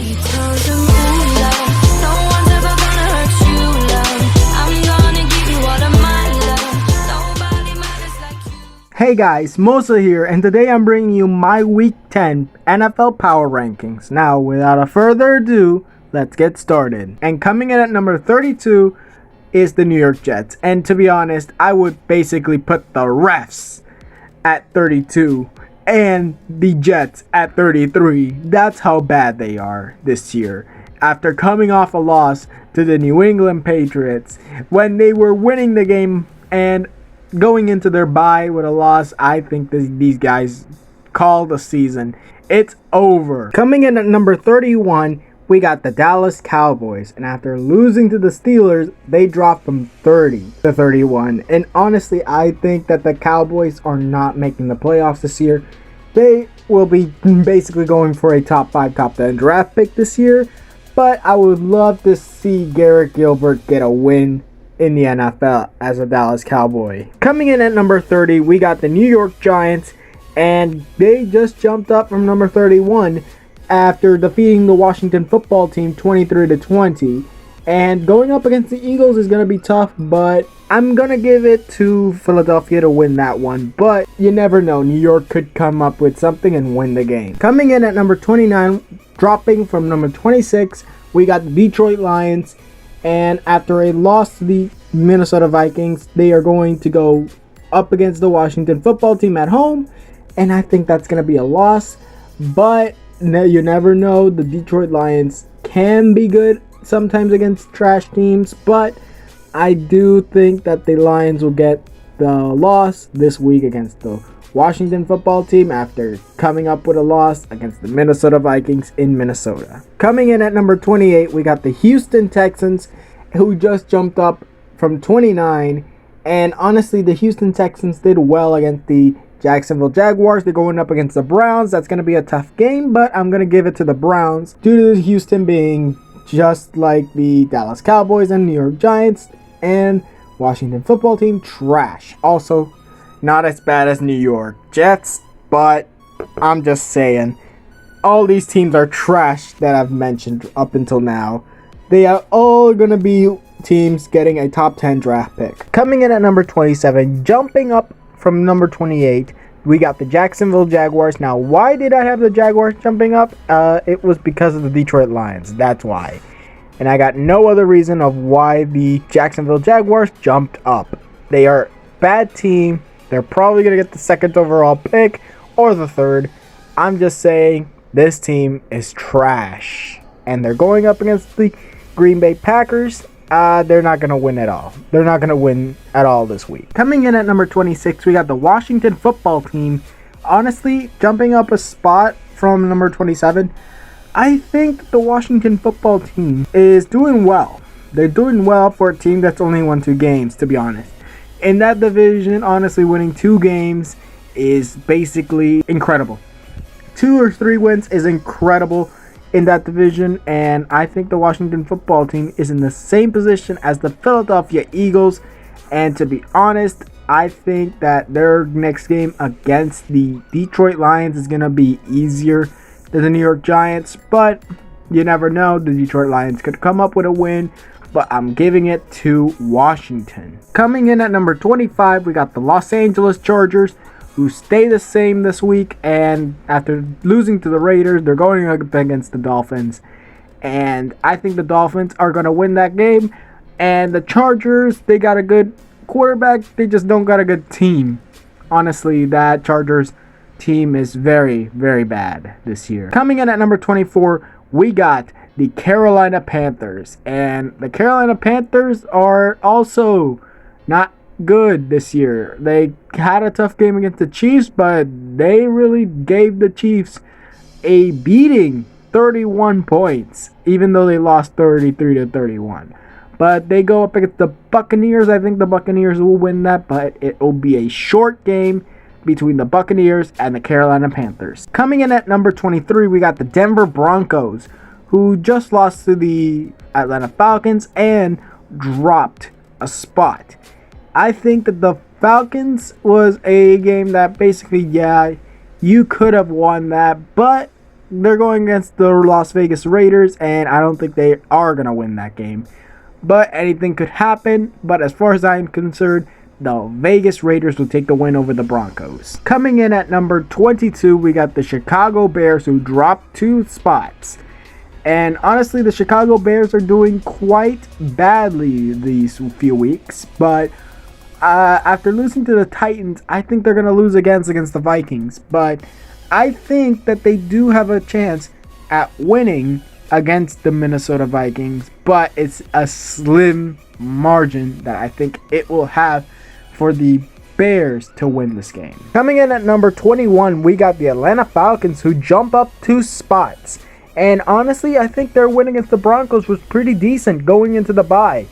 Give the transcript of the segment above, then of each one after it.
She tells him, ooh, love, no one's ever gonna hurt you, love. I'm gonna give you all of my love. Nobody matters like you. Hey guys, Mosa here, and today I'm bringing you my Week 10 NFL Power Rankings. Now, without a further ado, let's get started. And coming in at number 32 is the New York Jets. And to be honest, I would basically put the refs at 32 and the Jets at 33. That's how bad they are this year. After coming off a loss to the New England Patriots, when they were winning the game and going into their bye with a loss, I think these guys call the season. It's over. Coming in at number 31, we got the Dallas Cowboys. And after losing to the Steelers, they dropped from 30 to 31. And honestly, I think that the Cowboys are not making the playoffs this year. They will be basically going for a top 5, top 10 draft pick this year. But I would love to see Garrett Gilbert get a win in the NFL as a Dallas Cowboy. Coming in at number 30, we got the New York Giants, and they just jumped up from number 31 after defeating the Washington Football Team 23-20. And going up against the Eagles is going to be tough, but I'm going to give it to Philadelphia to win that one. But you never know, New York could come up with something and win the game. Coming in at number 29, dropping from number 26, we got the Detroit Lions. And after a loss to the Minnesota Vikings, they are going to go up against the Washington Football Team at home. And I think that's going to be a loss. But you never know. The Detroit Lions can be good sometimes against trash teams. But I do think that the Lions will get the loss this week against the Washington Football Team after coming up with a loss against the Minnesota Vikings in Minnesota. Coming in at number 28, we got the Houston Texans, who just jumped up from 29. And honestly, the Houston Texans did well against the Jacksonville Jaguars. They're going up against the Browns. That's going to be a tough game, but I'm going to give it to the Browns due to Houston being just like the Dallas Cowboys and New York Giants and Washington Football Team trash. Also, not as bad as New York Jets, but I'm just saying, all these teams are trash that I've mentioned up until now. They are all going to be teams getting a top 10 draft pick. Coming in at number 27, jumping up from number 28, we got the Jacksonville Jaguars. Now, why did I have the Jaguars jumping up? It was because of the Detroit Lions. That's why. And I got no other reason of why the Jacksonville Jaguars jumped up. They are a bad team. They're probably going to get the second overall pick or the third. I'm just saying this team is trash. And they're going up against the Green Bay Packers. They're not going to win at all. They're not going to win at all this week. Coming in at number 26, we got the Washington Football Team. Honestly, jumping up a spot from number 27, I think the Washington Football Team is doing well. They're doing well for a team that's only won 2 games, to be honest. In that division, honestly, winning 2 games is basically incredible. 2 or 3 wins is incredible in that division, and I think the Washington Football Team is in the same position as the Philadelphia Eagles. And to be honest, I think that their next game against the Detroit Lions is going to be easier than the New York Giants, but you never know. The Detroit Lions could come up with a win, but I'm giving it to Washington. Coming in at number 25, we got the Los Angeles Chargers, who stay the same this week, and after losing to the Raiders, they're going up against the Dolphins. And I think the Dolphins are going to win that game. And the Chargers, they got a good quarterback, they just don't got a good team. Honestly, that Chargers team is very, very bad this year. Coming in at number 24, we got the Carolina Panthers. And the Carolina Panthers are also not good this year. They had a tough game against the Chiefs, but they really gave the Chiefs a beating, 31 points, even though they lost 33-31. But they go up against the Buccaneers. I think the Buccaneers will win that, but it will be a short game between the Buccaneers and the Carolina Panthers. Coming in at number 23, we got the Denver Broncos, who just lost to the Atlanta Falcons and dropped a spot. I think that the Falcons was a game that basically, yeah, you could have won that, but they're going against the Las Vegas Raiders, and I don't think they are going to win that game. But anything could happen. But as far as I'm concerned, the Vegas Raiders will take the win over the Broncos. Coming in at number 22, we got the Chicago Bears, who dropped 2 spots. And honestly, the Chicago Bears are doing quite badly these few weeks. But after losing to the Titans, I think they're going to lose against the Vikings. But I think that they do have a chance at winning against the Minnesota Vikings. But it's a slim margin that I think it will have for the Bears to win this game. Coming in at number 21, we got the Atlanta Falcons, who jump up 2 spots. And honestly, I think their win against the Broncos was pretty decent going into the bye.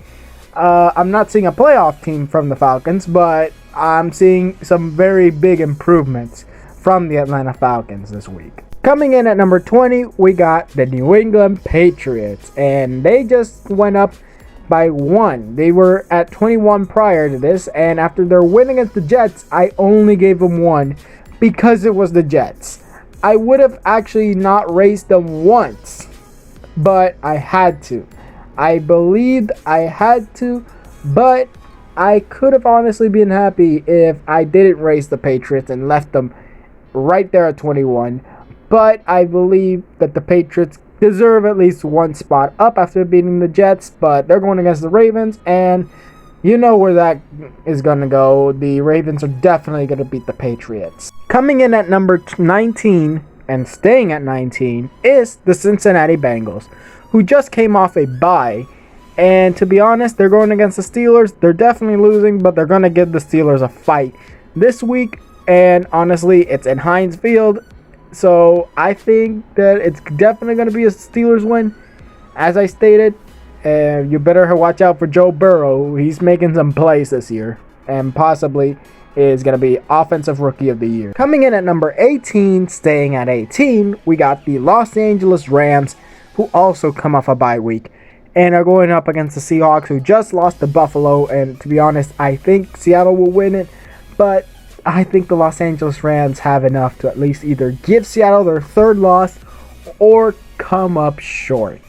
I'm not seeing a playoff team from the Falcons, but I'm seeing some very big improvements from the Atlanta Falcons this week. Coming in at number 20, we got the New England Patriots. And they just went up by 1. They were at 21 prior to this, and after their win against the Jets, I only gave them 1 because it was the Jets. I would have actually not raised them once, but I had to. I believed I had to, but I could have honestly been happy if I didn't raise the Patriots and left them right there at 21. But I believe that the Patriots deserve at least 1 spot up after beating the Jets, but they're going against the Ravens, and you know where that is going to go. The Ravens are definitely going to beat the Patriots. Coming in at number 19 and staying at 19 is the Cincinnati Bengals, who just came off a bye, and to be honest, they're going against the Steelers. They're definitely losing, but they're going to give the Steelers a fight this week, and honestly, it's in Heinz Field. So I think that it's definitely going to be a Steelers win. As I stated, you better watch out for Joe Burrow. He's making some plays this year and possibly is going to be Offensive Rookie of the Year. Coming in at number 18, staying at 18, we got the Los Angeles Rams, who also come off a bye week and are going up against the Seahawks, who just lost to Buffalo. And to be honest, I think Seattle will win it, but I think the Los Angeles Rams have enough to at least either give Seattle their 3rd loss or come up short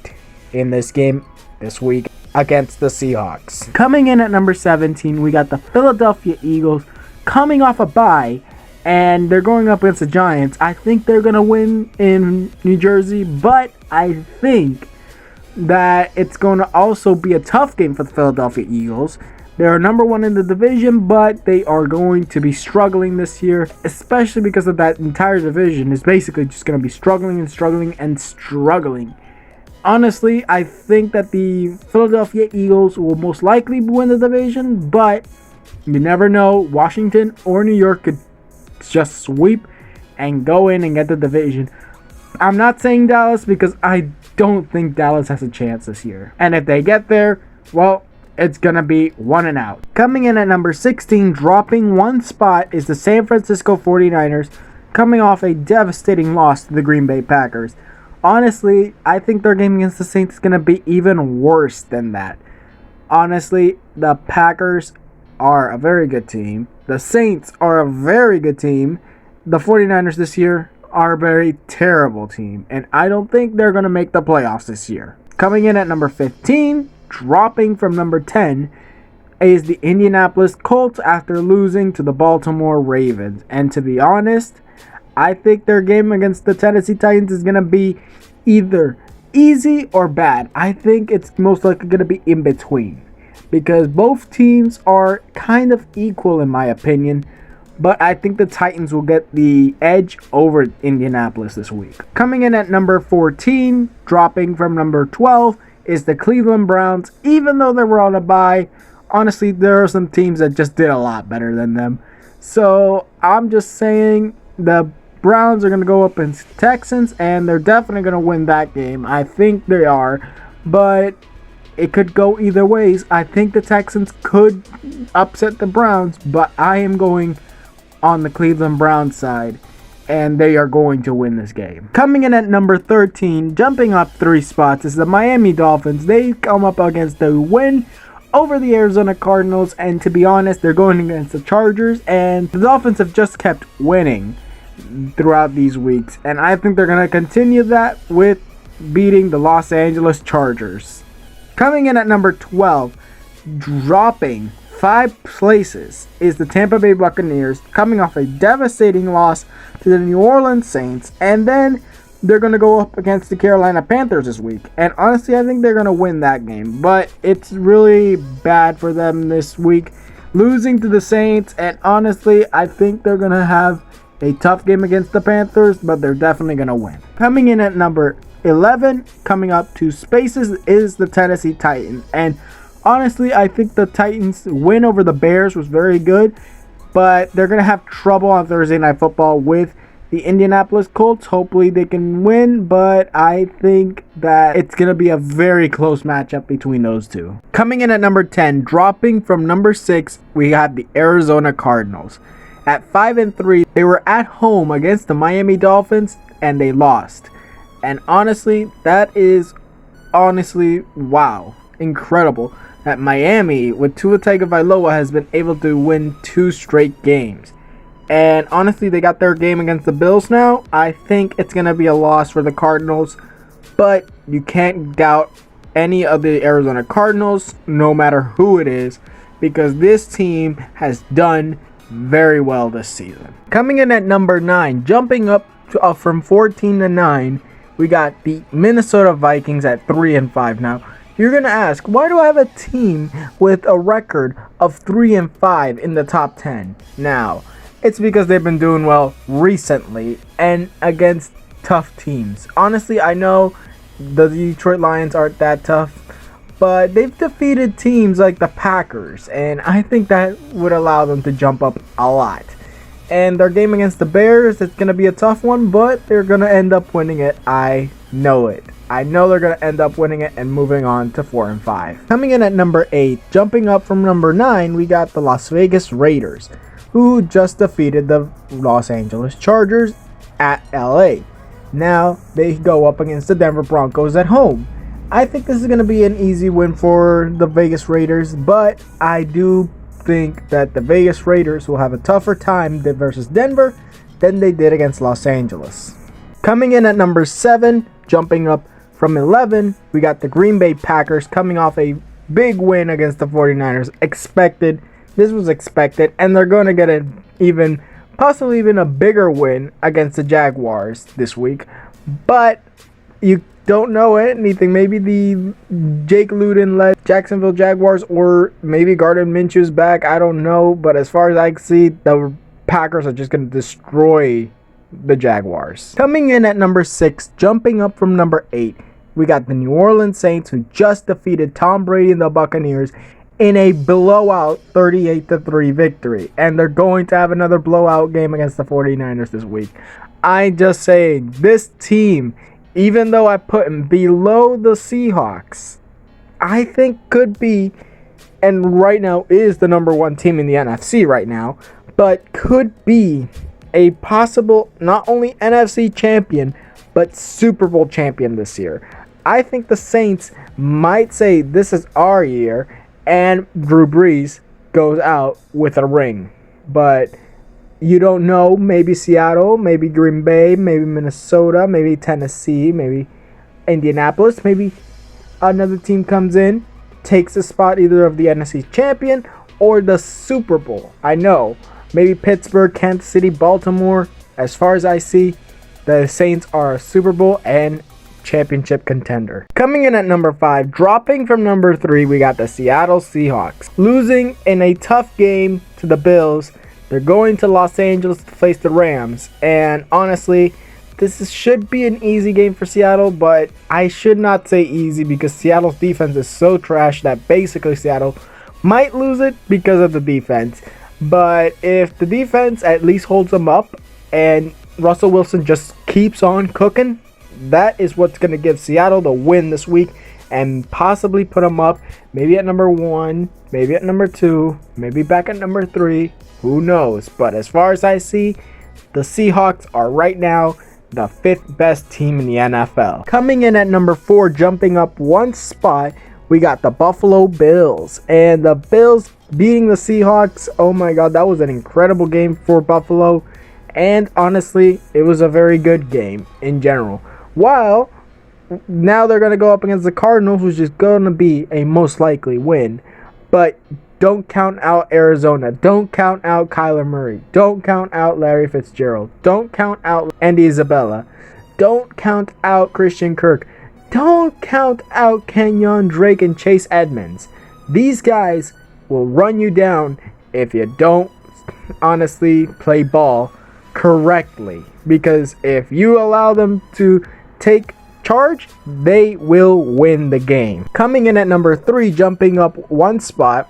in this game this week against the Seahawks. Coming in at number 17, we got the Philadelphia Eagles coming off a bye, and they're going up against the Giants. I think they're going to win in New Jersey, but I think that it's going to also be a tough game for the Philadelphia Eagles. They are number 1 in the division, but they are going to be struggling this year, especially because of that entire division is basically just going to be struggling. Honestly, I think that the Philadelphia Eagles will most likely win the division, but you never know. Washington or New York could just sweep and go in and get the division. I'm not saying Dallas because I don't think Dallas has a chance this year. And if they get there, well, it's going to be 1 and out. Coming in at number 16, dropping 1 spot, is the San Francisco 49ers, coming off a devastating loss to the Green Bay Packers. Honestly, I think their game against the Saints is going to be even worse than that. Honestly, the Packers are a very good team. The Saints are a very good team. The 49ers this year are a very terrible team, and I don't think they're going to make the playoffs this year. Coming in at number 15, dropping from number 10, is the Indianapolis Colts after losing to the Baltimore Ravens. And to be honest, I think their game against the Tennessee Titans is going to be either easy or bad. I think it's most likely going to be in between, because both teams are kind of equal in my opinion. But I think the Titans will get the edge over Indianapolis this week. Coming in at number 14, dropping from number 12, is the Cleveland Browns. Even though they were on a bye, honestly, there are some teams that just did a lot better than them. So I'm just saying the Browns are going to go up against the Texans, and they're definitely going to win that game. I think they are, but it could go either ways. I think the Texans could upset the Browns, but I am going on the Cleveland Browns side, and they are going to win this game. Coming in at number 13, jumping up 3 spots, is the Miami Dolphins. They come up against the win over the Arizona Cardinals, and to be honest, they're going against the Chargers, and the Dolphins have just kept winning. throughout these weeks, and I think they're going to continue that with beating the Los Angeles Chargers. Coming in at number 12, dropping 5 places, is the Tampa Bay Buccaneers, coming off a devastating loss to the New Orleans Saints, and then they're going to go up against the Carolina Panthers this week. And honestly, I think they're going to win that game, but it's really bad for them this week, losing to the Saints. And honestly, I think they're going to have a tough game against the Panthers, but they're definitely going to win. Coming in at number 11, coming up 2 spaces, is the Tennessee Titans. And honestly, I think the Titans' win over the Bears was very good, but they're going to have trouble on Thursday Night Football with the Indianapolis Colts. Hopefully they can win, but I think that it's going to be a very close matchup between those two. Coming in at number 10, dropping from number 6, we have the Arizona Cardinals. At 5-3, they were at home against the Miami Dolphins, and they lost. And honestly, that is wow, incredible that Miami with Tua Tagovailoa has been able to win 2 straight games. And honestly, they got their game against the Bills now. I think it's going to be a loss for the Cardinals, but you can't doubt any of the Arizona Cardinals, no matter who it is, because this team has done very well this season. Coming in at number 9, jumping up from 14 to 9, we got the Minnesota Vikings at 3-5 now. You're going to ask, why do I have a team with a record of 3-5 in the top 10? Now, it's because they've been doing well recently and against tough teams. Honestly, I know the Detroit Lions aren't that tough, but they've defeated teams like the Packers, and I think that would allow them to jump up a lot. And their game against the Bears, it's going to be a tough one, but they're going to end up winning it. I know it. I know they're going to end up winning it and moving on to 4-5. Coming in at number 8, jumping up from number 9, we got the Las Vegas Raiders, who just defeated the Los Angeles Chargers at LA. Now they go up against the Denver Broncos at home. I think this is going to be an easy win for the Vegas Raiders, but I do think that the Vegas Raiders will have a tougher time versus Denver than they did against Los Angeles. Coming in at number 7, jumping up from 11, we got the Green Bay Packers coming off a big win against the 49ers. This was expected, and they're going to get possibly even a bigger win against the Jaguars this week. But you don't know anything. Maybe the Jake Luton-led Jacksonville Jaguars, or maybe Gardner Minshew's back. I don't know. But as far as I see, the Packers are just going to destroy the Jaguars. Coming in at number 6, jumping up from number 8, we got the New Orleans Saints, who just defeated Tom Brady and the Buccaneers in a blowout 38-3 victory. And they're going to have another blowout game against the 49ers this week. I just say, this team, even though I put them below the Seahawks, I think could be, and right now is the number 1 team in the NFC right now, but could be a possible not only NFC champion, but Super Bowl champion this year. I think the Saints might say this is our year, and Drew Brees goes out with a ring. But you don't know. Maybe Seattle, maybe Green Bay, maybe Minnesota, maybe Tennessee, maybe Indianapolis. Maybe another team comes in, takes the spot either of the NFC champion or the Super Bowl. I know. Maybe Pittsburgh, Kansas City, Baltimore. As far as I see, the Saints are a Super Bowl and championship contender. Coming in at number 5, dropping from number 3, we got the Seattle Seahawks. Losing in a tough game to the Bills. They're going to Los Angeles to face the Rams. And honestly, should be an easy game for Seattle, but I should not say easy because Seattle's defense is so trash that basically Seattle might lose it because of the defense. But if the defense at least holds them up and Russell Wilson just keeps on cooking, that is what's going to give Seattle the win this week and possibly put them up maybe at number 1, maybe at number 2, maybe back at number 3. Who knows? But as far as I see, the Seahawks are right now the 5th best team in the NFL. Coming in at number 4, jumping up 1 spot, we got the Buffalo Bills. And the Bills beating the Seahawks, oh my god, that was an incredible game for Buffalo. And honestly, it was a very good game in general. While now they're going to go up against the Cardinals, which is going to be a most likely win. But don't count out Arizona. Don't count out Kyler Murray. Don't count out Larry Fitzgerald. Don't count out Andy Isabella. Don't count out Christian Kirk. Don't count out Kenyon Drake and Chase Edmonds. These guys will run you down if you don't honestly play ball correctly. Because if you allow them to take charge, they will win the game. Coming in at number 3, jumping up one spot,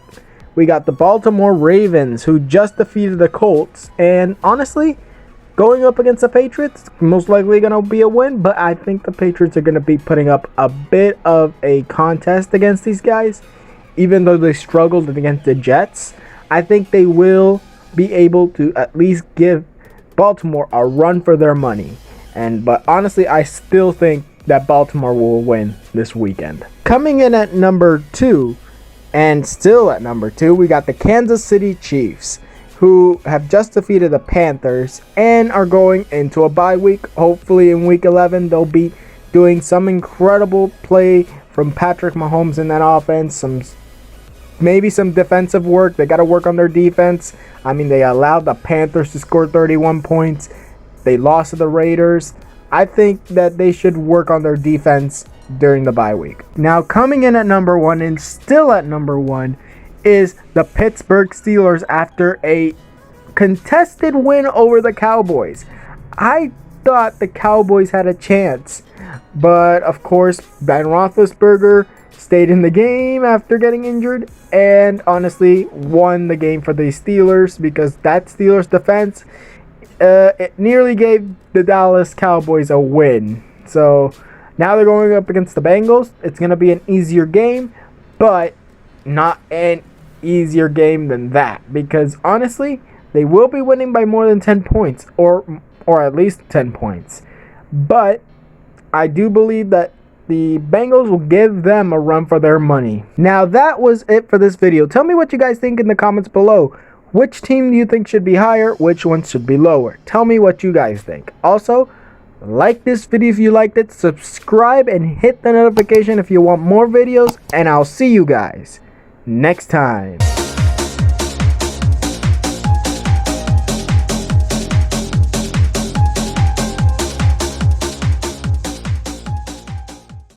we got the Baltimore Ravens, who just defeated the Colts. And honestly, going up against the Patriots, most likely going to be a win. But I think the Patriots are going to be putting up a bit of a contest against these guys. Even though they struggled against the Jets, I think they will be able to at least give Baltimore a run for their money. But honestly, I still think that Baltimore will win this weekend. Coming in at number 2, and still at number 2, we got the Kansas City Chiefs, who have just defeated the Panthers and are going into a bye week. Hopefully in week 11, they'll be doing some incredible play from Patrick Mahomes in that offense. Maybe some defensive work. They got to work on their defense. I mean, they allowed the Panthers to score 31 points. They lost to the Raiders. I think that they should work on their defense during the bye week. Now, coming in at number 1 and still at number 1 is the Pittsburgh Steelers after a contested win over the Cowboys. I thought the Cowboys had a chance, but of course, Ben Roethlisberger stayed in the game after getting injured and honestly won the game for the Steelers, because that Steelers defense it nearly gave the Dallas Cowboys a win. So now they're going up against the Bengals. It's going to be an easier game, but not an easier game than that, because honestly, they will be winning by more than 10 points or at least 10 points. But I do believe that the Bengals will give them a run for their money. Now, that was it for this video. Tell me what you guys think in the comments below. Which team do you think should be higher? Which one should be lower? Tell me what you guys think. Also, like this video if you liked it. Subscribe and hit the notification if you want more videos. And I'll see you guys next time.